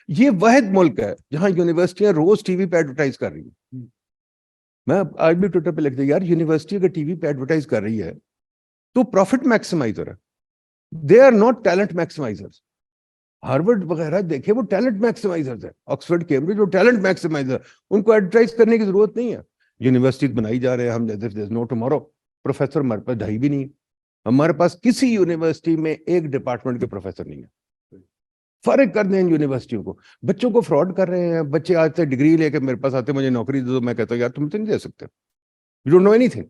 یہ واحد ملک ہے جہاں یونیورسٹیاں روز ٹی وی پہ ایڈورٹائز کر رہی ہیں. میں آج بھی ٹویٹر پہ لکھ دیا یار یونیورسٹی اگر ٹی وی پہ ایڈورٹائز کر رہی ہے تو پروفٹ میکسیمائزر ہے. They are not talent maximizers. Harvard وغیرہ دیکھیں وہ ٹیلنٹ میکسیمائزرز ہیں. آکسفورڈ کیمبرج وہ ٹیلنٹ میکسیمائزر, ان کو ایڈورٹائز کرنے کی ضرورت نہیں ہے. یونیورسٹی بنائی جا رہے ہیں ہم نو ٹمارو. پروفیسر ہمارے پاس 2.5 بھی نہیں ہے. ہمارے پاس کسی یونیورسٹی میں ایک ڈپارٹمنٹ کے پروفیسر نہیں ہے. فرق کر دیں ان یونیورسٹیوں کو. بچوں کو فراڈ کر رہے ہیں. بچے آتے ڈگری لے کے میرے پاس آتے مجھے نوکری دے دو. میں کہتا ہوں یار تم تو نہیں دے سکتے, you don't know anything.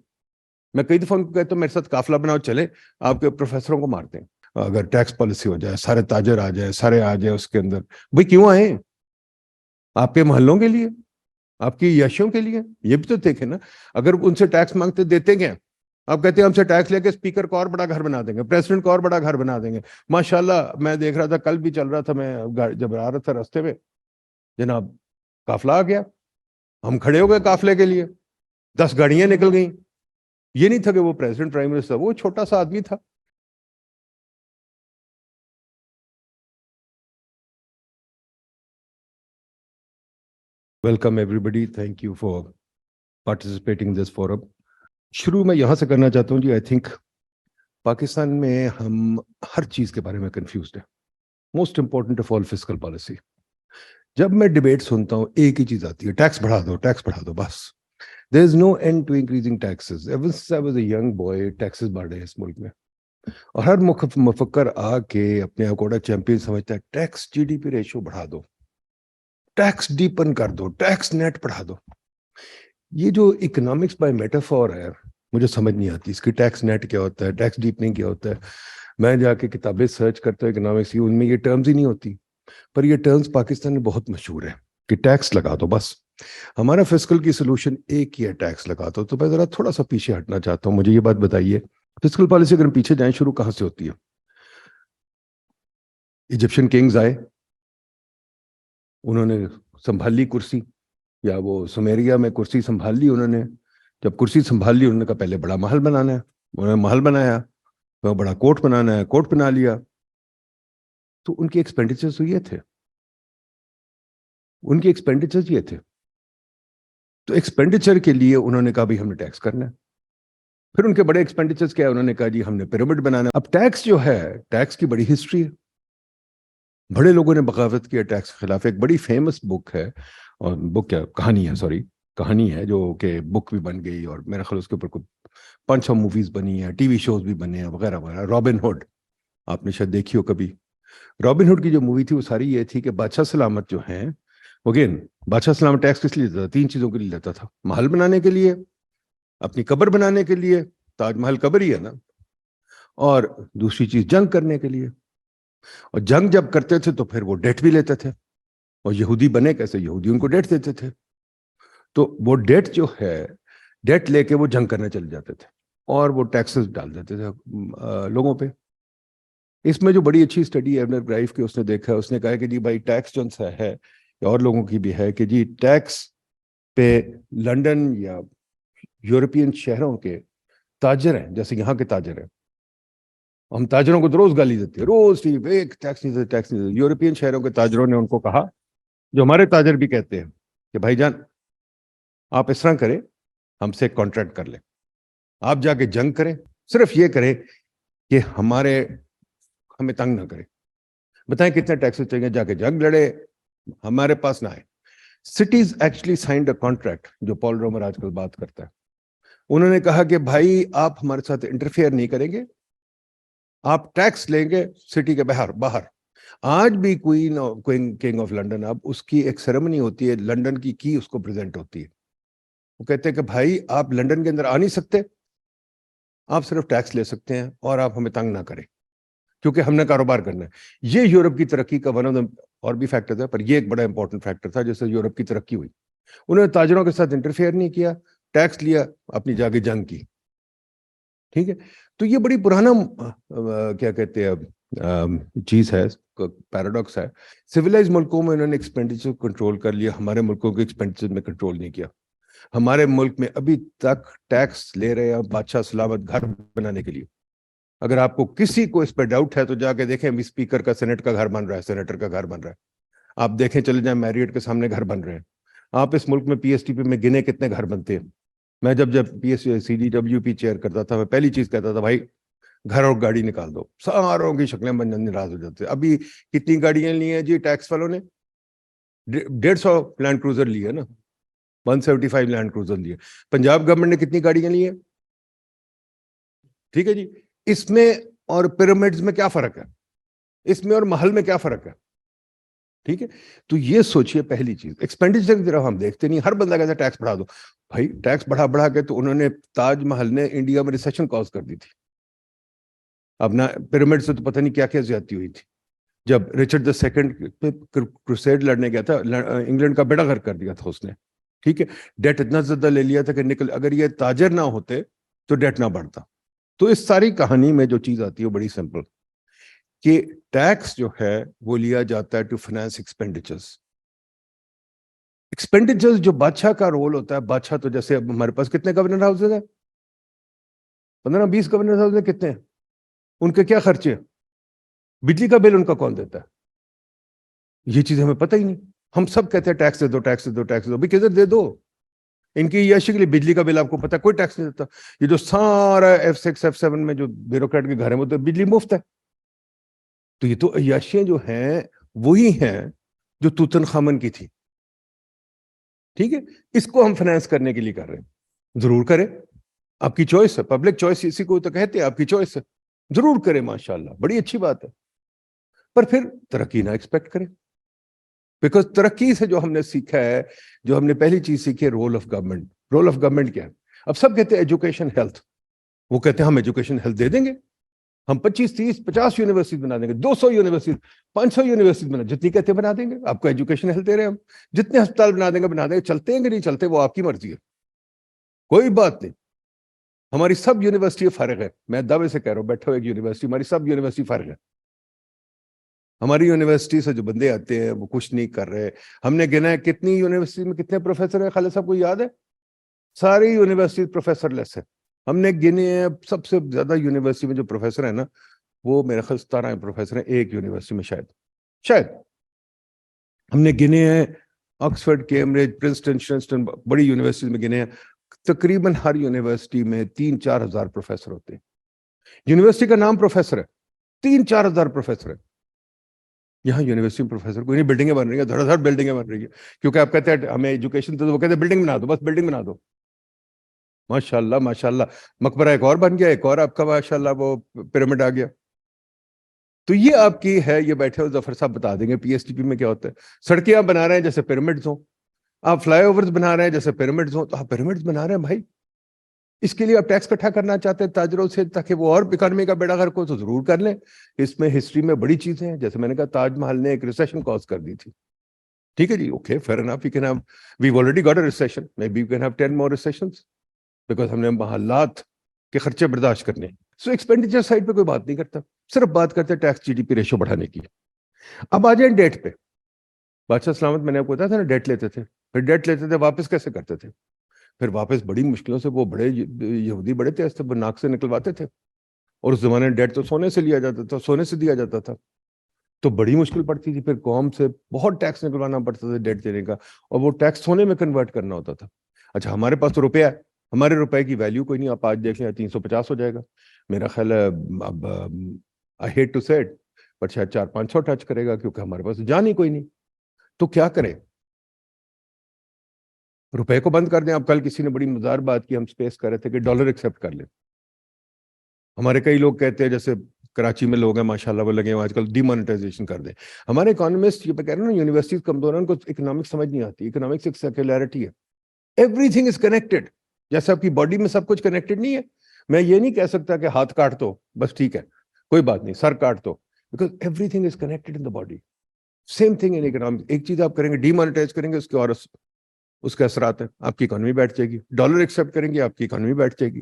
میں کئی دفعہ ان کو کہتا ہوں میرے ساتھ قافلہ بناؤ چلے, آپ کے پروفیسروں کو مارتے ہیں. اگر ٹیکس پالیسی ہو جائے, سارے تاجر آ جائے, سارے آ جائے اس کے اندر, بھئی کیوں آئے؟ آپ کے محلوں کے لیے, آپ کی یشوں کے لیے. یہ بھی تو دیکھیں نا, اگر ان سے ٹیکس مانگتے دیتے کیا؟ آپ کہتے ہیں ہم سے ٹیکس لے کے اسپیکر کو اور بڑا گھر بنا دیں گے, پریزیڈنٹ کو اور بڑا گھر بنا دیں گے. ماشاءاللہ میں دیکھ رہا تھا, کل بھی چل رہا تھا, میں جب آ رہا تھا راستے میں, جناب قافلہ آ گیا, ہم کھڑے ہو گئے قافلے کے لیے, 10 گاڑیاں نکل گئیں. یہ نہیں تھا کہ وہ پریزیڈنٹ پرائم منسٹر, وہ چھوٹا سا آدمی تھا. Welcome everybody, thank you for participating this forum. شروع میں یہاں سے کرنا چاہتا ہوں جی. آئی تھنک پاکستان میں ہم ہر چیز کے بارے میں کنفیوزڈ ہیں. Most important of all fiscal policy. جب میں ڈیبیٹ سنتا ہوں ایک ہی چیز آتی ہے, ٹیکس بڑھا دو, ٹیکس بڑھا دو, بس. There is no end to increasing taxes. Ever since I was a young boy, taxes بڑھ رہے ہیں اس ملک میں. اور ہر مفکر آ کے اپنے آپ کو چیمپئن سمجھتا ہے, tax G D P ratio بڑھا دو, ٹیکس ڈیپن کر دو, ٹیکس نیٹ بڑھا دو. یہ جو اکنامکس بائی میٹافور ہے مجھے سمجھ نہیں آتی. اس کی ٹیکس نیٹ کیا ہوتا ہے, ٹیکس ڈیپننگ کیا ہوتا ہے. میں جا کے کتابیں سرچ کرتا ہوں اکنامکس کی, ان میں یہ ٹرمز ہی نہیں ہوتی. پر یہ ٹرمز پاکستان میں بہت مشہور ہے کہ ٹیکس لگا دو بس. ہمارا فسکل کی سلوشن ایک ہی ہے, ٹیکس لگا دو. تو میں ذرا تھوڑا سا پیچھے ہٹنا چاہتا ہوں. مجھے یہ بات بتائیے, فسکل پالیسی اگر ہم پیچھے جائیں شروع کہاں سے ہوتی ہے؟ ایجپشین کنگز آئے, انہوں نے سنبھال لی کرسی, یا وہ سمیریا میں کرسی سنبھال لی انہوں نے. جب کرسی سنبھال لی انہوں نے کہا پہلے بڑا محل بنانا ہے, انہوں نے محل بنایا. بڑا کوٹ بنانا ہے, کوٹ بنا لیا. تو ان کے ایکسپینڈیچرز تو یہ تھے, ان کے ایکسپینڈیچرز یہ تھے. تو ایکسپینڈیچر کے لیے انہوں نے کہا بھی ہم نے ٹیکس کرنا ہے. پھر ان کے بڑے ایکسپینڈیچرز کیا ہے, انہوں نے کہا جی ہم نے پیرامڈ بنانا ہے. اب ٹیکس جو ہے, ٹیکس کی بڑی ہسٹری ہے. بڑے لوگوں نے بغاوت کی ہے ٹیکس کے خلاف. ایک بڑی فیمس بک ہے, اور بک کیا کہانی ہے, سوری کہانی ہے, جو کہ بک بھی بن گئی, اور میرا خیال اس کے اوپر کچھ 5-6 موویز بنی ہیں, ٹی وی شوز بھی بنے ہیں وغیرہ وغیرہ. رابن ہوڈ آپ نے شاید دیکھی ہو کبھی. رابن ہوڈ کی جو مووی تھی وہ ساری یہ تھی کہ بادشاہ سلامت جو ہیں, اگین بادشاہ سلامت ٹیکس کس لیے لیتا تھا؟ 3 چیزوں کے لیے لیتا تھا. محل بنانے کے لیے, اپنی قبر بنانے کے لیے, تاج محل قبر ہی ہے نا, اور دوسری چیز جنگ کرنے کے لیے. اور جنگ جب کرتے تھے تو پھر وہ ڈیٹ بھی لیتے تھے. اور یہودی بنے کیسے, یہودی ان کو ڈیٹ دیتے تھے. تو وہ ڈیٹ جو ہے, ڈیٹ لے کے وہ جنگ کرنے چلے جاتے تھے, اور وہ ٹیکسز ڈال دیتے تھے لوگوں پہ. اس میں جو بڑی اچھی اسٹڈی ہے ایبنر گرائف کی, اس نے دیکھا, اس نے کہا کہ جی بھائی ٹیکس جو ہے, اور لوگوں کی بھی ہے, کہ جی ٹیکس پہ لنڈن یا یورپین شہروں کے تاجر ہیں, جیسے یہاں کے تاجر ہیں, ہم تاجروں کو روز گالی دیتے ہیں, روز ایک ٹیکس نہیں دیتے, ٹیکس نہیں دیتے. یورپین شہروں کے تاجروں نے ان کو کہا, جو ہمارے تاجر بھی کہتے ہیں, کہ بھائی جان آپ اس طرح کریں, ہم سے کانٹریکٹ کر لیں, آپ جا کے جنگ کریں, صرف یہ کریں کہ ہمیں تنگ نہ کریں. بتائیں کتنے ٹیکسز چاہیے, جا کے جنگ لڑے, ہمارے پاس نہ آئے. Cities actually signed a contract, جو پال رومر آج کل بات کرتا ہے. انہوں نے کہا کہ بھائی آپ ہمارے ساتھ انٹرفیئر نہیں کریں گے, آپ ٹیکس لیں گے سٹی کے باہر. آج بھی کنگ آف لنڈن, اب اس کی ایک سیریمنی ہوتی ہے, لنڈن کی اس کو پریزنٹ ہوتی ہے. وہ کہتے ہیں کہ بھائی آپ لنڈن کے اندر آ نہیں سکتے, آپ صرف ٹیکس لے سکتے ہیں, اور آپ ہمیں تنگ نہ کریں, کیونکہ ہم نے کاروبار کرنا ہے. یہ یورپ کی ترقی کا ون آف دا, اور بھی فیکٹر تھا, پر یہ ایک بڑا امپورٹنٹ فیکٹر تھا جس سے یورپ کی ترقی ہوئی. انہوں نے تاجروں کے ساتھ انٹرفیئر نہیں کیا, ٹیکس لیا, اپنی جا کے جنگ کی. ٹھیک ہے, تو یہ بڑی پرانا کیا کہتے ہیں چیز ہے, پیراڈاکس ہے. سویلائز ملکوں میں انہوں نے ایکسپینڈیچر کنٹرول کر لیا, ہمارے ملکوں کے ایکسپینڈیچر میں کنٹرول نہیں کیا. ہمارے ملک میں ابھی تک ٹیکس لے رہے ہیں بادشاہ سلامت گھر بنانے کے لیے. اگر آپ کو کسی کو اس پہ ڈاؤٹ ہے تو جا کے دیکھیں, اسپیکر کا سینٹ کا گھر بن رہا ہے, سینیٹر کا گھر بن رہا ہے. آپ دیکھیں چلے جائیں میریٹ کے سامنے گھر بن رہے ہیں. آپ اس ملک میں پی ایس ٹی پی میں گنے کتنے گھر بنتے ہیں. میں جب P S C D W P chair کرتا تھا, میں پہلی چیز کہتا تھا بھائی گھر اور گاڑی نکال دو, ساروں کی شکلیں بن ناراض ہو جاتے. ابھی کتنی گاڑیاں لی ہیں جی ٹیکس والوں نے؟ 150 لینڈ کروزر لی ہے نا, 175 لینڈ کروزر لیے. پنجاب گورنمنٹ نے کتنی گاڑیاں لی ہیں؟ ٹھیک ہے جی. اس میں اور پیرامڈز میں کیا فرق ہے؟ اس میں اور محل میں کیا فرق ہے؟ ٹھیک ہے. تو یہ سوچئے پہلی چیز. ایکسپینڈیچر کی طرف ہم دیکھتے نہیں, ہر بندہ کہتا ہے ٹیکس بڑھا دو. بھائی ٹیکس بڑھا کے تو انہوں نے تاج محل نے انڈیا میں ریسیشن کاز کر دی تھی. اپنا پیرامڈ سے تو پتہ نہیں کیا کیا زیادتی ہوئی تھی. جب رچرڈ دا سیکنڈ کروسیڈ لڑنے گیا تھا, انگلینڈ کا بیڑا غرق کر دیا تھا اس نے. ٹھیک ہے. ڈیٹ اتنا زیادہ لے لیا تھا کہ اگر یہ تاجر نہ ہوتے تو ڈیٹ نہ بڑھتا. تو اس ساری کہانی میں جو چیز آتی ہے وہ بڑی سمپل, کہ ٹیکس جو ہے وہ لیا جاتا ہے ٹو فائنانس ایکسپینڈیچرز. ایکسپینڈیچرز جو بادشاہ کا رول ہوتا ہے, بادشاہ تو جیسے اب ہمارے پاس کتنے گورنر ہاؤسز ہیں؟ 15-20 گورنر ہاؤس ہیں. کتنے ہیں ان کے کیا خرچے ہیں؟ بجلی کا بل ان کا کون دیتا ہے؟ یہ چیز ہمیں پتہ ہی نہیں. ہم سب کہتے ہیں ٹیکس دے دو, ٹیکس دے دو, ٹیکس دے دو. بھی کدھر دے دو؟ ان کی عیاشی کے لیے بجلی کا بل آپ کو پتا ہے کوئی ٹیکس نہیں دیتا. یہ جو سارا F6 F7 میں جو بیوروکریٹ کے گھر ہیں وہ تو بجلی مفت ہے. تو یہ تو عیاشیاں جو ہیں وہی ہیں جو توتن خامن کی تھی. ٹھیک ہے. اس کو ہم فائنانس کرنے کے لیے کر رہے ہیں. ضرور کریں, آپ کی چوائس ہے, پبلک چوائس اسی کو تو کہتے ہیں, آپ کی چوائس ہے, ضرور کریں, ماشاءاللہ بڑی اچھی بات ہے. پر پھر ترقی نہ ایکسپیکٹ کریں, بیکاز ترقی سے جو ہم نے سیکھا ہے, جو ہم نے پہلی چیز سیکھی ہے, rule of government. Rule of government کیا ہے؟ اب سب کہتے ہیں ایجوکیشن ہیلتھ. وہ کہتے ہیں ہم ایجوکیشن ہیلتھ دے دیں گے, ہم 25 30 50 یونیورسٹی بنا دیں گے, 200 یونیورسٹی 500 یونیورسٹی بنا, جتنی کہتے ہیں بنا دیں گے. آپ کو ایجوکیشن ہیلتھ دے رہے ہیں ہم, جتنے ہسپتال بنا دیں گے. چلتے ہیں کہ نہیں چلتے وہ آپ کی مرضی ہے, کوئی بات نہیں. ہماری سب یونیورسٹی فارغ ہے, میں دعوے سے کہہ رہا ہوں, بیٹھا ہو ایک یونیورسٹی, ہماری سب یونیورسٹی فارغ ہے. ہماری یونیورسٹی سے جو بندے آتے ہیں وہ کچھ نہیں کر رہے. ہم نے گنا ہے کتنی یونیورسٹی میں کتنے پروفیسر ہیں, خالد صاحب کو یاد ہے؟ ساری یونیورسٹی پروفیسر لیس ہے. ہم نے گنے ہیں سب سے زیادہ یونیورسٹی میں جو پروفیسر ہیں نا, وہ میرے خیال 17 پروفیسر ہیں ایک یونیورسٹی میں. شاید ہم نے گنے ہیں آکسفورڈ, کیمبرج, پرنسٹن, بڑی یونیورسٹی میں گنے ہیں. تقریباً ہر یونیورسٹی میں 3-4 ہزار پروفیسر ہوتے ہیں. یونیورسٹی کا نام پروفیسر ہے, 3-4 ہزار پروفیسر ہے. یہاں یونیورسٹی میں پروفیسر کوئی نہیں, بلڈنگیں بن رہی ہیں, دھڑ دھڑ بلڈنگیں بن رہی ہیں. کیونکہ آپ کہتے ہیں ہمیں ایجوکیشن دے دو, وہ کہتے ہیں بلڈنگ بنا دو, بس بلڈنگ بنا دو. ماشاءاللہ ماشاءاللہ, مقبرہ ایک اور بن گیا, ایک اور آپ کا ماشاءاللہ وہ پیرامڈ آ گیا. تو یہ آپ کی ہے, یہ بیٹھے ہو ظفر صاحب بتا دیں گے پی ایس ٹی پی میں کیا ہوتا ہے. سڑکیں آپ بنا رہے ہیں جیسے پیرامڈز ہوں, آپ فلائی اوورز بنا رہے ہیں جیسے پیرامڈز ہوں. تو آپ پیرامڈز بنا رہے ہیں بھائی, اس کے لیے آپ ٹیکس اکٹھا کرنا چاہتے ہیں تاجروں سے تاکہ وہ اور اکانومی کا بیڑا غرق ہو, تو ضرور کر لیں. اس میں ہسٹری میں بڑی چیزیں ہیں, جیسے میں نے کہا تاج محل نے ایک ریسیشن کاز کر دی تھی. ٹھیک ہے جی, okay fair enough, we've already got a recession, maybe we can have 10 more recessions, because ہم نے محلات کے خرچے برداشت کرنے. سو ایکسپینڈیچر سائڈ پہ کوئی بات نہیں کرتا, صرف بات کرتے ہیں tax G D P ratio بڑھانے کی. اب آ جائیں ڈیٹ پہ. بادشاہ سلامت میں نے آپ کو بتایا تھا نا, ڈیٹ لیتے تھے, پھر ڈیٹ لیتے تھے, واپس کیسے کرتے تھے؟ پھر واپس بڑی مشکلوں سے, وہ بڑے یہودی بڑے تیز تھے, وہ ناک سے نکلواتے تھے. اور اس زمانے میں ڈیٹ تو سونے سے لیا جاتا تھا, سونے سے دیا جاتا تھا, تو بڑی مشکل پڑتی تھی. پھر قوم سے بہت ٹیکس نکلوانا پڑتا تھا ڈیٹ دینے کا, اور وہ ٹیکس سونے میں کنورٹ کرنا ہوتا تھا. اچھا ہمارے پاس تو روپیہ ہے, ہمارے روپے کی ویلیو کوئی نہیں. آپ آج دیکھ لیں 350 ہو جائے گا میرا خیال ہے. اب I hate to say it, پر شاید 400-500 ٹچ کرے گا, کیونکہ ہمارے پاس جان ہی کوئی نہیں. تو کیا کریں؟ روپے کو بند کر دیں. اب کل کسی نے بڑی مزار بات کی, ہم سپیس کر رہے تھے کہ ڈالر ایکسیپٹ کر لیں. ہمارے کئی لوگ کہتے ہیں, جیسے کراچی میں لوگ ہیں ماشاءاللہ, وہ لگے ہیں آج کل ڈی مانیٹائزیشن کر دیں. ہمارے اکانومسٹ یہ کہہ رہے ہیں نا, یونیورسٹیز کمزور ہیں, ان کو اکنامکس سمجھ نہیں آتی. اکنامکس ایک سیکولرٹی ہے, ایوری تھنگ از کنیکٹڈ. جیسے آپ کی باڈی میں سب کچھ کنیکٹڈ نہیں ہے. میں یہ نہیں کہہ سکتا کہ ہاتھ کاٹ دو بس ٹھیک ہے, کوئی بات نہیں, سر کاٹ دو, because every thing is connected in the body. Same thing in economics. ایک چیز آپ کریں گے, ڈی مانیٹائز کریں گے, اس کے اور اس کے اثرات ہیں, آپ کی اکانومی بیٹھ جائے گی. ڈالر ایکسیپٹ کریں گے, آپ کی اکانومی بیٹھ جائے گی.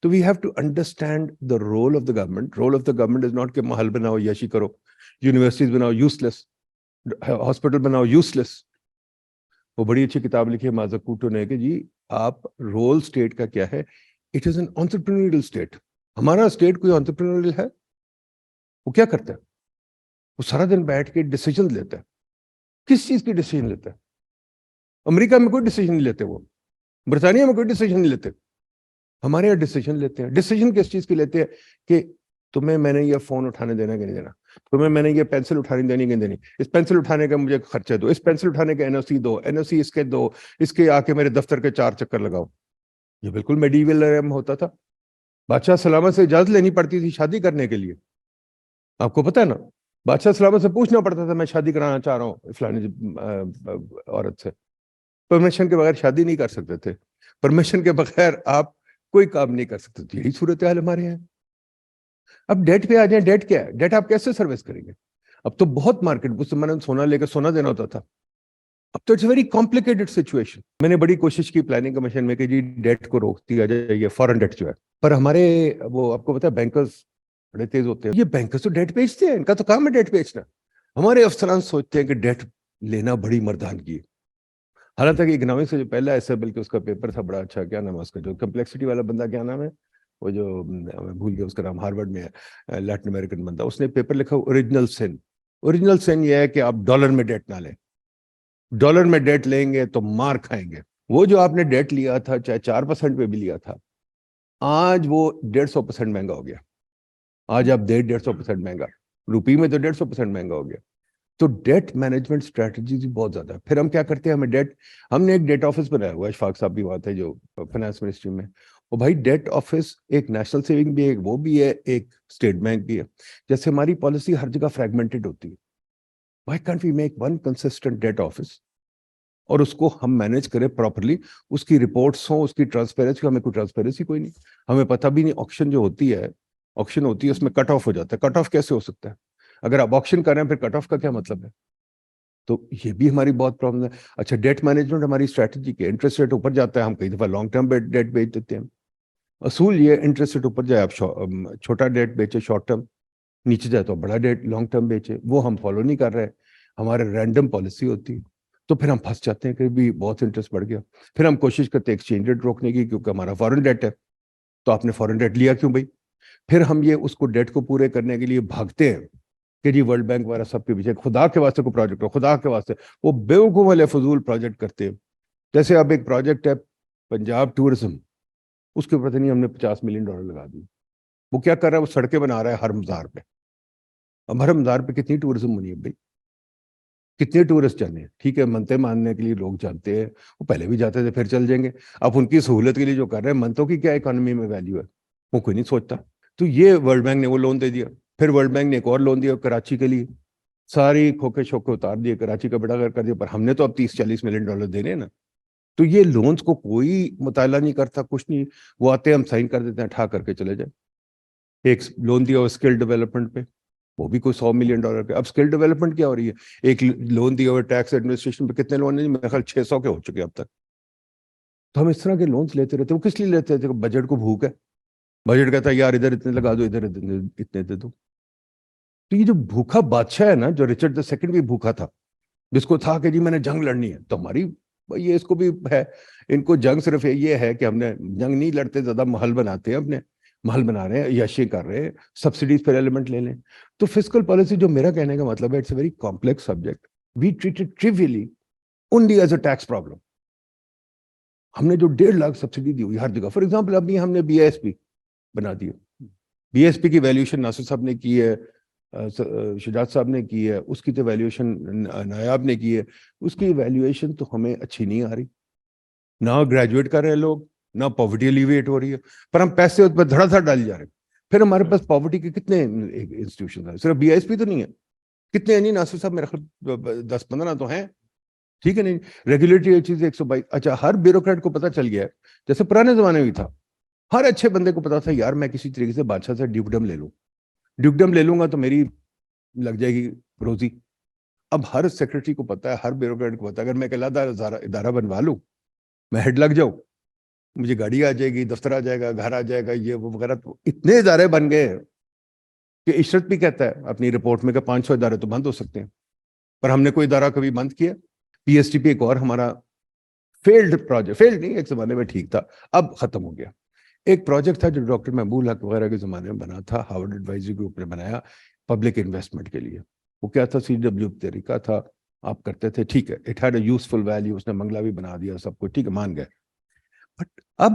تو we have to understand the rule of the government. Rule of the government is not کہ محل بناؤ, یاشی کرو, یونیورسٹیز بناؤ, یوز لیس, ہاسپٹل بناؤ, یوز لیس. وہ بڑی اچھی کتاب لکھی ہے مازا کوٹو نے کہ جی آپ رول اسٹیٹ کا کیا ہے, it is an entrepreneurial state. ہمارا اسٹیٹ کوئی انٹرپرینوریل ہے؟ وہ کیا کرتا ہے؟ وہ سارا دن بیٹھ کے ڈیسیجن لیتا ہے. کس چیز کی ڈیسیجن لیتا ہے؟ امریکہ میں کوئی ڈیسیجن نہیں لیتے، وہ برطانیہ میں کوئی ڈیسیجن نہیں لیتے، ہمارے یہاں ڈیسیجن لیتے ہیں۔ ڈیسیجن کس چیز کی لیتے ہیں؟ کہ تمہیں میں نے یہ فون اٹھانے دینا کہ نہیں دینا، تمہیں میں نے یہ پینسل اٹھانے دینی کہ نہیں دینی، اس پینسل اٹھانے کا مجھے خرچہ دو، اس پینسل اٹھانے کا NOC دو، NOC اس کے دو، اس کے آ کے میرے دفتر کے 4 چکر لگاؤ۔ یہ بالکل میڈیول ہوتا تھا۔ بادشاہ سلامت سے اجازت لینی پڑتی تھی شادی کرنے کے لیے، آپ کو پتہ ہے نا، بادشاہ سلامت سے پوچھنا پڑتا تھا میں شادی کرانا چاہ رہا ہوں فلانی عورت سے، پرمیشن کے بغیر شادی نہیں کر سکتے تھے، پرمیشن کے بغیر آپ کوئی کام نہیں کر سکتے تھے۔ یہی صورتحال ہمارے ہیں۔ اب ڈیٹ پہ آ جائیں، ڈیٹ کیا ہے؟ ڈیٹ آپ کیسے سروس کریں گے؟ اب تو بہت مارکیٹ، اس زمانے میں سونا لے کے سونا دینا ہوتا تھا، اب تو اٹس ویری کمپلیکیٹڈ سچویشن۔ میں نے بڑی کوشش کی پلاننگ کمیشن میں کہ جی ڈیٹ کو روک دیا جائے، یہ فورن ڈیٹ جو ہے، پر ہمارے وہ آپ کو پتا ہے بینکرز بڑے تیز ہوتے ہیں، یہ بینکرز تو ڈیٹ بیچتے ہیں، ان کا تو کام ہے ڈیٹ بیچنا۔ ہمارے افسران سوچتے ہیں کہ ڈیٹ لینا بڑی مردانگی ہے، حالانکہ اکنامکس سے جو پہلا ایسا بلکہ اس کا پیپر تھا بڑا اچھا، کیا نام ہے اس کا، جو کمپلیکسٹی والا بندہ، کیا نام ہے وہ جو بھول گیا اس کا نام، ہارورڈ میں ہے، لیٹن امریکن بندہ، اس نے پیپر لکھا اوریجنل سن۔ اوریجنل سن یہ ہے کہ آپ ڈالر میں ڈیٹ نہ لیں، ڈالر میں ڈیٹ لیں گے تو مار کھائیں گے۔ وہ جو آپ نے ڈیٹ لیا تھا چاہے 4% پہ بھی لیا تھا، آج وہ 150% مہنگا ہو گیا، آج آپ 150% مہنگا، روپی میں تو 150% مہنگا ہو گیا۔ تو ڈیٹ مینجمنٹ اسٹریٹجیز بہت زیادہ ہے۔ پھر ہم کیا کرتے ہیں، ہم نے ایک ڈیٹ آفس بنایا ہوا ہے، اشفاق صاحب بھی بات ہے جو فائنانس منسٹری میں، اور بھائی ڈیٹ آفس ایک نیشنل سیونگ بھی ہے، وہ بھی ہے، ایک اسٹیٹ بینک بھی ہے۔ جیسے ہماری پالیسی ہر جگہ فریگمنٹڈ ہوتی ہے، why can't we make one consistent debt office اور اس کو ہم مینیج کریں پراپرلی، اس کی رپورٹس ہوں، اس کی ٹرانسپیرنسی، ہمیں کوئی ٹرانسپیرنسی کوئی نہیں، ہمیں پتہ بھی نہیں۔ آکشن جو ہوتی ہے اس میں کٹ آف ہو جاتا ہے، کٹ آف کیسے ہو سکتا ہے؟ اگر آپ آکشن کر رہے ہیں پھر کٹ آف کا کیا مطلب ہے؟ تو یہ بھی ہماری بہت پرابلم ہے۔ اچھا ڈیٹ مینجمنٹ ہماری اسٹریٹجی کے، انٹرسٹ ریٹ اوپر جاتا ہے، ہم کئی دفعہ لانگ ٹرم ڈیٹ بیچ دیتے ہیں۔ اصول یہ انٹرسٹ ریٹ اوپر جائے آپ چھوٹا ڈیٹ بیچے شارٹ ٹرم، نیچے جائے تو بڑا ڈیٹ لانگ ٹرم بیچے، وہ ہم فالو نہیں کر رہے، ہمارے رینڈم پالیسی ہوتی ہے، تو پھر ہم پھنس جاتے ہیں کہ بھی بہت انٹرسٹ بڑھ گیا۔ پھر ہم کوشش کرتے ہیں ایکسچینج ریٹ روکنے کی، کیونکہ ہمارا فورن ڈیٹ ہے، تو آپ نے فورن ڈیٹ لیا کیوں بھائی؟ پھر ہم یہ اس کو ڈیٹ کو پورے کرنے کے لیے بھاگتے ہیں کہ جی ورلڈ بینک وغیرہ سب کے پیچھے، خدا کے واسطے کو پروجیکٹ ہو، خدا کے واسطے وہ بیوقوف والے فضول پروجیکٹ کرتے ہیں۔ جیسے اب ایک پروجیکٹ ہے پنجاب ٹورزم، اس کے پتہ نہیں ہم نے $50 ملین لگا دی، وہ کیا کر رہا ہے، وہ سڑکیں بنا رہا ہے ہر مزار پہ۔ اب ہر مزار پہ کتنی ٹورزم بنی ہے بھائی، کتنے ٹورسٹ جانے ہیں؟ ٹھیک ہے منتیں ماننے کے لیے لوگ جانتے ہیں، وہ پہلے بھی جاتے تھے پھر چل جائیں گے، اب ان کی سہولت کے لیے جو کر رہے ہیں، منتوں کی کیا اکانومی میں ویلیو ہے وہ کوئی نہیں سوچتا۔ تو یہ ورلڈ بینک نے وہ لون دے دیا، پھر ورلڈ بینک نے ایک اور لون دیا کراچی کے لیے، ساری کھوکے شوکے اتار دیے، کراچی کا بیڑا غرق کر دیا، پر ہم نے تو اب $30-40 ملین دینے نا۔ تو یہ لونز کو کوئی مطالعہ نہیں کرتا، کچھ نہیں، وہ آتے ہیں ہم سائن کر دیتے ہیں، ٹھا کر کے چلے جائیں۔ ایک لون دیا اسکل ڈیولپمنٹ پہ، وہ بھی کوئی $100 ملین پہ۔ اب اسکل ڈیولپمنٹ کیا ہو رہی ہے؟ ایک لون دیا ہوا ٹیکس ایڈمنسٹریشن پہ، کتنے لون ہیں؟ میرے خیال 600 کے ہو چکے اب تک۔ تو ہم اس طرح کے لونز لیتے رہتے، وہ کس لیے لیتے تھے؟ بجٹ کو بھوک ہے، بجٹ کہتا ہے یار ادھر اتنے لگا دو، ادھر اتنے دے دو۔ تو یہ جو بھوکا بادشاہ ہے نا، جو رچرڈ II بھی بھوکا تھا، جس کو تھا کہ جی میں نے جنگ لڑنی ہے، تو ہماری یہ اس کو بھی ہے، ان کو جنگ صرف یہ ہے کہ ہم نے جنگ نہیں لڑتے، زیادہ محل بناتے ہیں، اپنے محل بنا رہے ہیں، عیاشی کر رہے ہیں، سبسڈیز پر ایلیمنٹ لے لیں۔ تو فسکل پالیسی، جو میرا کہنے کا مطلب ہے، it's a very complex subject, we treat it trivially only as a tax problem. ہم نے جو 1.5 لاکھ سبسڈی دی ہوئی ہر جگہ، فار ایگزامپل ابھی ہم نے BISP بنا دی، BISP کی ویلیوشن ناصر صاحب نے کی ہے، شجاعت صاحب نے کی ہے، اس کی تو ویلیوشن نایاب نے کی ہے، اس کی ویلیویشن تو ہمیں اچھی نہیں آ رہی، نہ گریجویٹ کر رہے ہیں لوگ، نہ پاورٹی ایلیویٹ ہو رہی ہے، پر ہم پیسے اس پر دھڑا دھڑ ڈال جا رہے ہیں۔ پھر ہمارے پاس پاورٹی کے کتنے انسٹیٹیوشن ہیں، صرف BISP تو نہیں ہے، کتنے ہیں؟ نہیں ناصر صاحب میرے خیال 10-15 تو ہیں، ٹھیک ہے نہیں؟ ریگولیٹری چیز 122۔ اچھا ہر بیوروکریٹ کو پتہ چل گیا ہے، جیسے پرانے زمانے میں بھی تھا، ہر اچھے بندے کو پتا تھا یار میں کسی طریقے سے بادشاہ سے ڈیوکڈم لے لوں، ڈیوکڈم لے لوں گا تو میری لگ جائے گی روزی۔ اب ہر سیکرٹری کو پتا ہے، ہر بیوروکریٹ کو پتا ہے، اگر میں ایک علیحدہ ادارہ بنوا لوں، میں ہیڈ لگ جاؤں، مجھے گاڑی آ جائے گی، دفتر آ جائے گا، گھر آ جائے گا، یہ وہ وغیرہ۔ تو اتنے ادارے بن گئے کہ عشرت بھی کہتا ہے اپنی رپورٹ میں کہ 500 ادارے تو بند ہو سکتے ہیں، پر ہم نے کوئی ادارہ کبھی بند کیا؟ PSTP ایک اور ہمارا فیلڈ پروجیکٹ، فیلڈ نہیں، ایک زمانے میں ٹھیک تھا، اب ختم ہو گیا۔ ایک پروجیکٹ تھا جو ڈاکٹر محبوب الحق وغیرہ کے زمانے میں بنا تھا، ہارورڈ ایڈوائزری گروپ نے بنایا پبلک انویسٹمنٹ کے لیے۔ وہ کیا تھا؟ CW طریقہ تھا، آپ کرتے تھے, ٹھیک ہے, it had a useful value, اس نے بنگلہ بھی بنا دیا, سب کچھ ٹھیک ہے, مان گئے. بٹ اب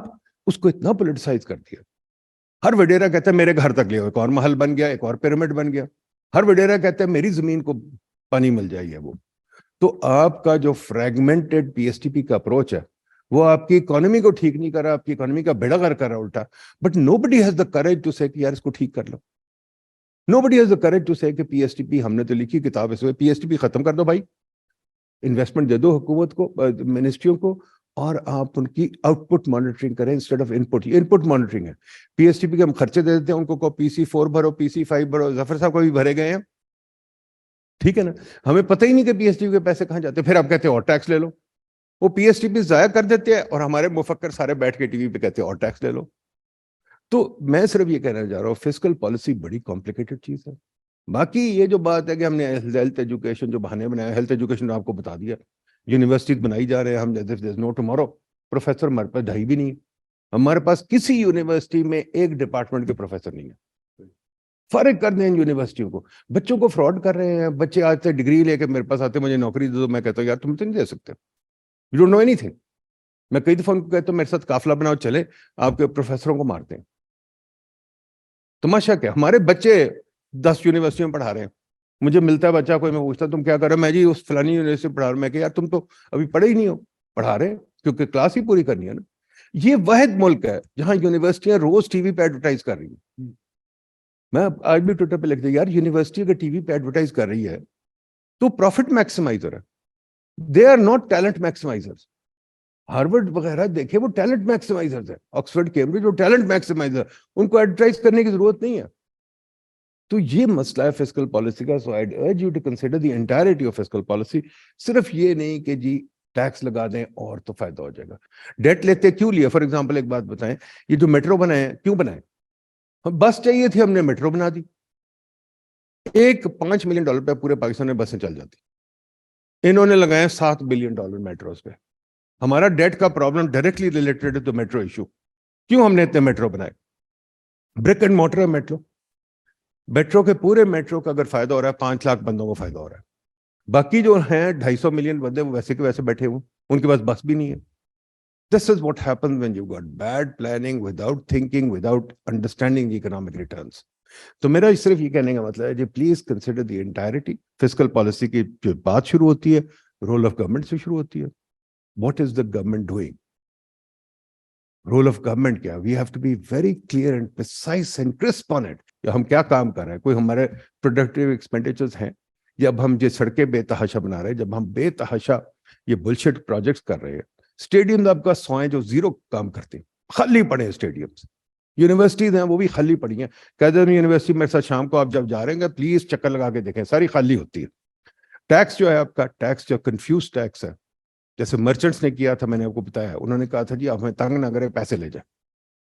اس کو اتنا پولیٹیسائز کر دیا. ہر وڈیرا کہتا ہے میرے گھر تک لے, ایک اور محل بن گیا, ایک اور پیرامڈ بن گیا. ہر وڈیرا کہتا ہے میری زمین کو پانی مل جائے. وہ تو آپ کا جو fragmented P S T P کا اپروچ ہے وہ آپ کی اکانومی کو ٹھیک نہیں کر رہا, آپ کی اکانومی کا بیڑا غرق کر رہا الٹا. But nobody has the courage to say کہ یار اس کو ٹھیک کر لو. nobody has the courage to say کہ پی ایس ٹی پی ہم نے تو لکھی کتاب, اس میں پی ایس ٹی پی ختم کر دو بھائی, انویسٹمنٹ دے دو حکومت کو, منسٹریوں کو, اور آپ ان کی آؤٹ پٹ مانیٹرنگ کریں instead of input. Input monitoring ہے. پی ایس ٹی پی کے ہم خرچے دے دیتے ہیں ان کو, پی سی 4 بھرو, پی سی 5 بھرو. ظفر صاحب کو بھی بھرے گئے ہیں, ٹھیک ہے نا, ہمیں پتہ ہی نہیں کہ پی ایس ٹی پی کے پیسے کہاں جاتے. پھر آپ کہتے ہیں اور ٹیکس لے لو. وہ پی ایس ٹی پی ضائع کر دیتے ہیں اور ہمارے مفکر سارے بیٹھ کے ٹی وی پہ کہتے ہیں اور ٹیکس لے لو. تو میں صرف یہ کہنا چاہ رہا ہوں, فسکل پالیسی بڑی کمپلیکیٹڈ چیز ہے. باقی یہ جو بات ہے کہ ہم نے ہیلتھ ایجوکیشن جو بہانے بنایا, ہیلتھ ایجوکیشن آپ کو بتا دیا, یونیورسٹی بنائی جا رہے ہیں ہم, نو ٹمارو. پروفیسر ہمارے پاس 2.5 بھی نہیں ہے. ہمارے پاس کسی یونیورسٹی میں ایک ڈپارٹمنٹ کے پروفیسر نہیں ہے. فرق کر دیں یونیورسٹیوں کو. بچوں کو فراڈ کر رہے ہیں. بچے آتے ڈگری لے کے میرے پاس آتے, مجھے نوکری دے دو. میں کہتا ہوں یار تم تو نہیں دے سکتے, you don't know anything. میں کئی دفعہ ان کو کہتا ہوں میرے ساتھ قافلہ بناؤ, چلے آپ کے پروفیسروں کو مارتے ہیں. تماشا کیا, ہمارے بچے 10 یونیورسٹیوں میں پڑھا رہے ہیں. مجھے ملتا ہے بچہ کوئی, میں پوچھتا تم کیا کر رہے ہو, میں جی اس فلانی یونیورسٹی میں پڑھا رہا ہوں. میں کہ یار تم تو ابھی پڑھے ہی نہیں ہو. پڑھا رہے ہیں کیونکہ کلاس ہی پوری کرنی ہے نا. یہ واحد ملک ہے جہاں یونیورسٹیاں روز ٹی وی پہ ایڈورٹائز کر رہی ہیں. میں آج بھی ٹویٹر پہ لکھ دیا, یار یونیورسٹی اگر ٹی وی پہ ایڈورٹائز کر رہی ہے تو پروفٹ میکسیمائزر ہے. They are not talent maximizers. Harvard وغیرہ دیکھیں وہ ٹیلنٹ میکسیمائزرز ہیں. آکسفورڈ کیمبرج وہ ٹیلنٹ میکسیمائزر, ان کو ایڈورٹائز کرنے کی ضرورت نہیں ہے. تو یہ مسئلہ ہے فسکل پالیسی کا. So I urge you to consider the entirety of fiscal policy. صرف یہ نہیں کہ جی ٹیکس لگا دیں اور تو فائدہ ہو جائے گا. ڈیٹ لیتے کیوں لیا؟ فار ایگزامپل ایک بات بتائیں, یہ جو میٹرو بنائے کیوں بنائے؟ بس چاہیے تھی, ہم نے میٹرو بنا دی. ایک $5 ملین پہ پورے پاکستان میں بسیں چل جاتی. انہوں نے لگائے $7 بلین میٹروز پہ. ہمارا ڈیٹ کا problem directly related to metro issue. کیوں ہم نے اتنے میٹرو بنائے؟ برک اینڈ موٹر ہے میٹرو. میٹرو کے پورے میٹرو کا اگر فائدہ ہو رہا ہے 5 لاکھ بندوں کو فائدہ ہو رہا ہے. باقی جو ہیں 250 ملین بندے وہ ویسے کے ویسے بیٹھے ہوئے, ان کے پاس بس بھی نہیں ہے. This is what happens when you got bad planning, without thinking, without understanding the economic returns. تو میرا صرف یہ کہنے کا مطلب ہے جی please consider the entirety. Fiscal policy کی جو بات شروع ہوتی ہے رول آف گورنمنٹ سے شروع ہوتی ہے. What is the government doing? Role of government کیا؟ We have to be very clear and precise and crisp on it. ہم کیا کام کر رہے ہیں؟ کوئی ہمارے پروڈکٹیو ایکسپینڈیچرز ہیں؟ جب ہم یہ سڑکیں بے تحاشا بنا رہے ہیں, جب ہم بے تحاشا یہ بلشٹ پروجیکٹس کر رہے ہیں, اسٹیڈیم آپ کا سوائیں جو زیرو کام کرتے ہیں, خالی پڑے ہیں اسٹیڈیمز. یونیورسٹیز ہیں وہ بھی خالی پڑی ہیں. کہتے ہیں یونیورسٹی میرے ساتھ شام کو آپ جب جا رہے ہیں پلیز چکر لگا کے دیکھیں, ساری خالی ہوتی ہے. ٹیکس جو ہے آپ کا, ٹیکس جو کنفیوز ٹیکس ہے, جیسے مرچنٹس نے کیا تھا, میں نے آپ کو بتایا, انہوں نے کہا تھا جی آپ ہمیں تنگ نہ کریں, پیسے لے جائیں.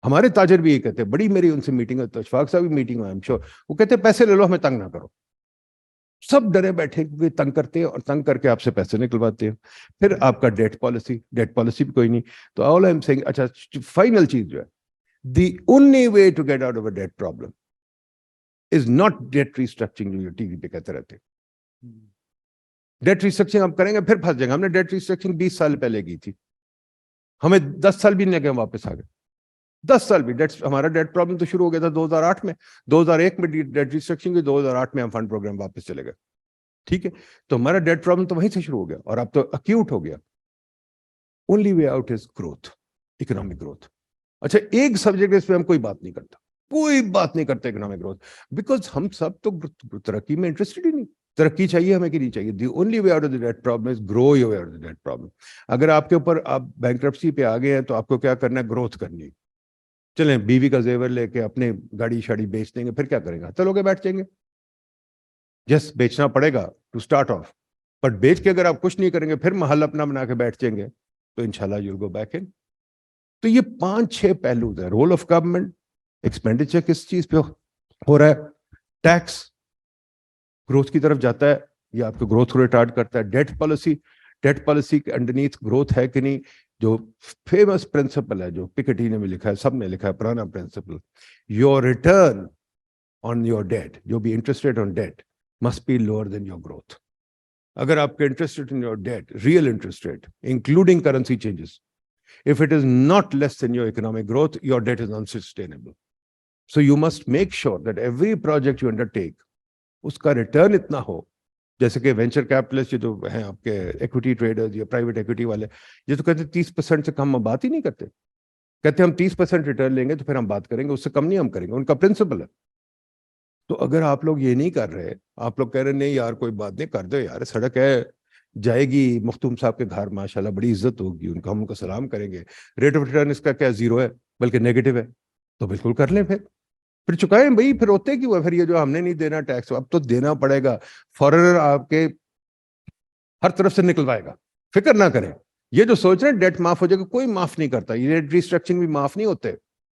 ہمارے تاجر بھی یہ کہتے ہیں, بڑی میری ان سے میٹنگ ہے, تو اشفاق صاحب بھی میٹنگ ہے, وہ کہتے ہیں پیسے لے لو, ہمیں تنگ نہ کرو. سب ڈرے بیٹھے کیونکہ تنگ کرتے ہیں, اور تنگ کر کے آپ سے پیسے نکلواتے ہیں. پھر آپ کا ڈیٹ پالیسی بھی کوئی نہیں. تو آل آئی ایم سیئنگ, اچھا فائنل چیز جو ہے, the only way to get out of a debt problem is not debt restructuring, جو ٹی وی پہ کہتے رہتے. ڈیٹ ریسٹرکچرنگ آپ کریں گے پھر پھنس جائیں گے. ہم نے ڈیٹ ریسٹرکچرنگ 20 سال پہلے کی تھی, ہمیں 10 سال بھی نہیں لگے, واپس آ گئے. 10 سال بھی. ہمارا ڈیٹ پرابلم تو شروع ہو گیا تھا 2008 میں, 2001 میں ڈیٹ ریسٹرکچرنگ کی, 2008 میں ہم فنڈ پروگرام واپس چلے گئے. ٹھیک ہے, تو ہمارا ڈیٹ پرابلم تو وہیں سے شروع ہو گیا, اور اب تو اکیوٹ ہو گیا. Only way out is growth, economic growth. اچھا ایک سبجیکٹ اس پہ ہم کوئی بات نہیں کرتا, کوئی بات نہیں کرتے اکنامک گروتھ, بیکاز ہم سب تو ترقی میں انٹرسٹڈ ہی نہیں. ترقی چاہیے ہمیں کہ نہیں چاہیے. The only way out of the debt problem is grow your way out of the debt problem. اگر آپ کے اوپر آپ بینکرپسی پہ آ گئے ہیں تو آپ کو کیا کرنا ہے؟ گروتھ کرنی ہے. چلیں بیوی کا زیور لے کے اپنے گاڑی شاڑی بیچ دیں گے, پھر کیا کریں گے؟ چلو کے بیٹھ جائیں گے. یس بیچنا پڑے گا ٹو اسٹارٹ آف, بٹ بیچ کے اگر آپ کچھ نہیں کریں گے پھر محل اپنا بنا کے بیٹھ جائیں گے تو انشاءاللہ you will go back in. تو یہ 5-6 پہلوز ہیں. رول آف گورنمنٹ, ایکسپینڈیچر کس چیز پہ ہو رہا ہے, ٹیکس گروتھ کی طرف جاتا ہے یا آپ کو گروتھ کو ریٹارڈ کرتا ہے, ڈیٹ پالیسی کے انڈرنیتھ گروتھ ہے کہ نہیں. جو فیمس پرنسپل ہے جو پکیٹی نے بھی لکھا ہے, سب نے لکھا ہے, پرانا principle, your return on your debt, جو بھی interest rate on debt must be lower than your growth. اگر آپ کے interest rate in your debt, real interest rate including currency changes, if it is not less than your economic growth, your debt is unsustainable. So you must make sure that every project you undertake, اس کا return اتنا ہو, جیسے کہ venture capitalist جو ہیں آپ کے equity traders یا private equity والے, یہ تو کہتے ہیں 30% سے کم ہم بات ہی نہیں کرتے, کہتے ہیں ہم 30% ریٹرن لیں گے تو پھر ہم بات کریں گے, اس سے کم نہیں ہم کریں گے, ان کا پرنسپل ہے. تو اگر آپ لوگ یہ نہیں کر رہے, آپ لوگ کہہ رہے نہیں یار کوئی بات نہیں, کر دو یار, سڑک ہے جائے گی, مختوم صاحب کے گھر ماشاءاللہ بڑی عزت ہوگی, ان کو ہم ان کو سلام کریں گے, ریٹ آف ریٹرن اس کا کیا زیرو ہے بلکہ نیگیٹو ہے, تو بالکل کر لیں, پھر چکائیں بھائی, پھر ہوتے کیوں ہے, پھر یہ جو ہم نے نہیں دینا ٹیکس, اب تو دینا پڑے گا, فارنر آپ کے ہر طرف سے نکلوائے گا, فکر نہ کریں. یہ جو سوچ رہے ہیں ڈیٹ معاف ہو جائے گا, کوئی معاف نہیں کرتا, یہ ریسٹرکچرنگ بھی معاف نہیں ہوتے,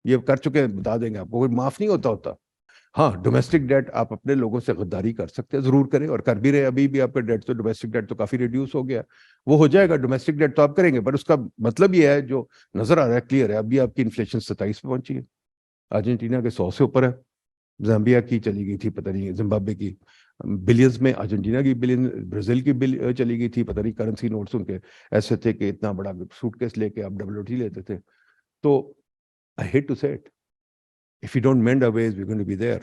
یہ کر چکے بتا دیں گے آپ کو, کوئی معاف نہیں ہوتا. ہاں ڈومیسٹک ڈیٹ آپ اپنے لوگوں سے غداری کر سکتے ہیں, ضرور کریں, اور کر بھی رہے, ابھی بھی آپ کا ڈیٹ تو ڈومیسٹک ڈیٹ تو کافی ریڈیوس ہو گیا, وہ ہو جائے گا, ڈومیسٹک ڈیٹ تو آپ کریں گے, پر اس کا مطلب یہ ہے جو نظر آ رہا ہے کلیئر ہے, ابھی آپ کی انفلیشن 27 پہ پہنچی ہے, ارجنٹینا کے 100 سے اوپر ہے, زامبیا کی چلی گئی تھی پتہ نہیں, زمبابوے کی بلینز میں, ارجنٹینا کی بلین, برازیل کی چلی گئی تھی پتہ نہیں, کرنسی نوٹس ان کے ایسے تھے کہ اتنا بڑا سوٹ کیس لے کے آپ WT لیتے تھے. تو I hate to say it, if we don't mend our ways, we're going to be there.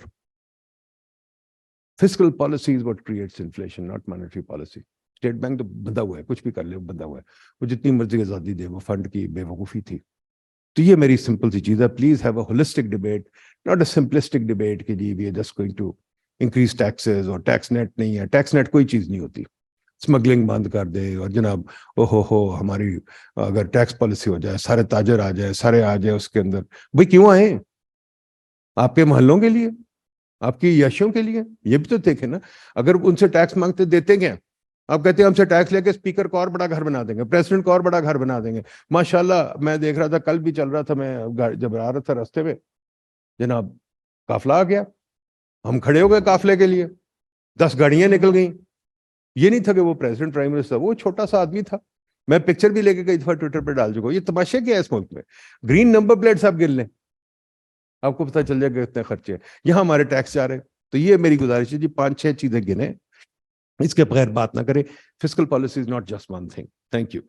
Fiscal policy is what creates inflation, not monetary policy. State bank تو بندہ ہوا ہے, کچھ بھی کر لے, بندہ ہوا ہے, وہ جتنی مرضی آزادی دے, وہ فنڈ کی بے وقوفی تھی. تو یہ میری سمپل سی چیز ہے, please have a holistic debate, not a simplistic debate کہ جی we are just going to increase taxes, اور ٹیکس نیٹ نہیں ہے, ٹیکس نیٹ کوئی چیز نہیں ہوتی, اسمگلنگ بند کر دے, اور جناب ہو ہماری اگر ٹیکس پالیسی ہو جائے, سارے تاجر آ جائے, سارے آ جائے اس کے اندر, بھائی کیوں آئے, آپ کے محلوں کے لیے, آپ کی یاشوں کے لیے, یہ بھی تو دیکھیں نا. اگر ان سے ٹیکس مانگتے دیتے کیا, آپ کہتے ہیں ہم سے ٹیکس لے کے اسپیکر کو اور بڑا گھر بنا دیں گے, پریزیڈنٹ کو اور بڑا گھر بنا دیں گے. ماشاءاللہ میں دیکھ رہا تھا, کل بھی چل رہا تھا, میں جب آ رہا تھا راستے میں, جناب قافلہ آ گیا, ہم کھڑے ہو گئے قافلے کے لیے, 10 گاڑیاں نکل گئیں. یہ نہیں تھا کہ وہ پریزیڈنٹ پرائم منسٹر, وہ چھوٹا سا آدمی تھا, میں پکچر بھی لے کے کئی دفعہ ٹویٹر پہ ڈال چکا ہوں. یہ تماشے کیا ہے اس ملک میں, گرین نمبر پلیٹس آپ گن لیں, آپ کو پتہ چل جائے گا کتنے خرچے ہیں, یہاں ہمارے ٹیکس جا رہے ہیں. تو یہ میری گزارش ہے جی, 5-6 چیزیں گنیں, اس کے بغیر بات نہ کریں. Fiscal policy is not just one thing. Thank you.